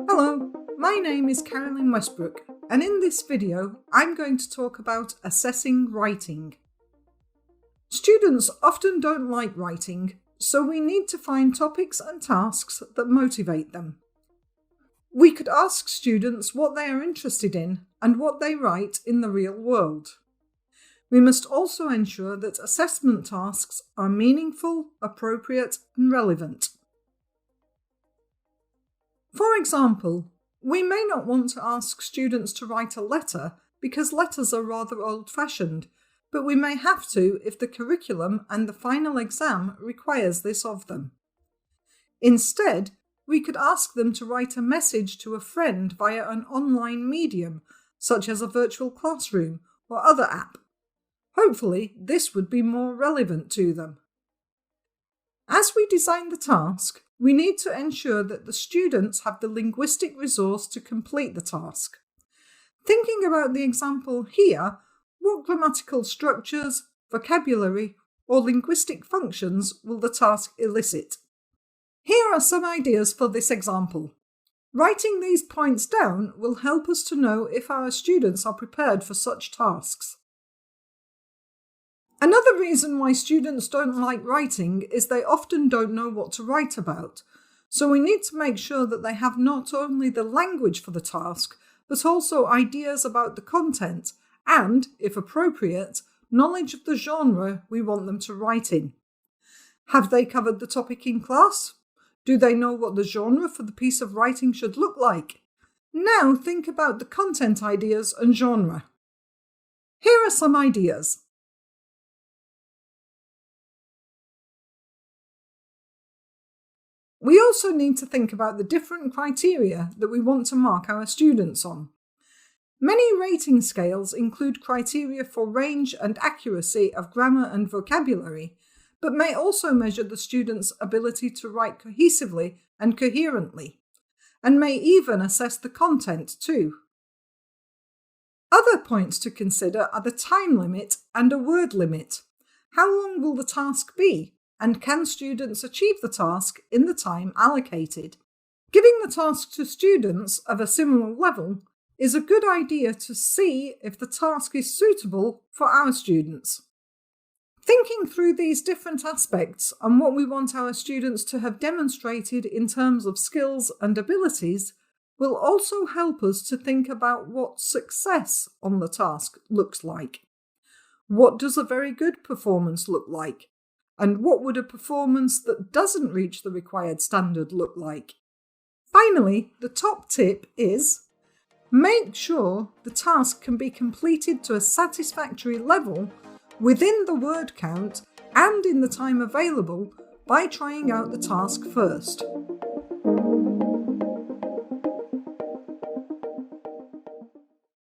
Hello, my name is Carolyn Westbrook, and in this video I'm going to talk about assessing writing. Students often don't like writing, so we need to find topics and tasks that motivate them. We could ask students what they are interested in and what they write in the real world. We must also ensure that assessment tasks are meaningful, appropriate, and relevant. For example, we may not want to ask students to write a letter because letters are rather old-fashioned, but we may have to if the curriculum and the final exam requires this of them. Instead, we could ask them to write a message to a friend via an online medium, such as a virtual classroom or other app. Hopefully, this would be more relevant to them. As we design the task, we need to ensure that the students have the linguistic resource to complete the task. Thinking about the example here, what grammatical structures, vocabulary, or linguistic functions will the task elicit? Here are some ideas for this example. Writing these points down will help us to know if our students are prepared for such tasks. Another reason why students don't like writing is they often don't know what to write about, so we need to make sure that they have not only the language for the task, but also ideas about the content and, if appropriate, knowledge of the genre we want them to write in. Have they covered the topic in class? Do they know what the genre for the piece of writing should look like? Now think about the content ideas and genre. Here are some ideas. We also need to think about the different criteria that we want to mark our students on. Many rating scales include criteria for range and accuracy of grammar and vocabulary, but may also measure the student's ability to write cohesively and coherently, and may even assess the content too. Other points to consider are the time limit and a word limit. How long will the task be? And can students achieve the task in the time allocated? Giving the task to students of a similar level is a good idea to see if the task is suitable for our students. Thinking through these different aspects and what we want our students to have demonstrated in terms of skills and abilities will also help us to think about what success on the task looks like. What does a very good performance look like? And what would a performance that doesn't reach the required standard look like? Finally, the top tip is make sure the task can be completed to a satisfactory level within the word count and in the time available by trying out the task first.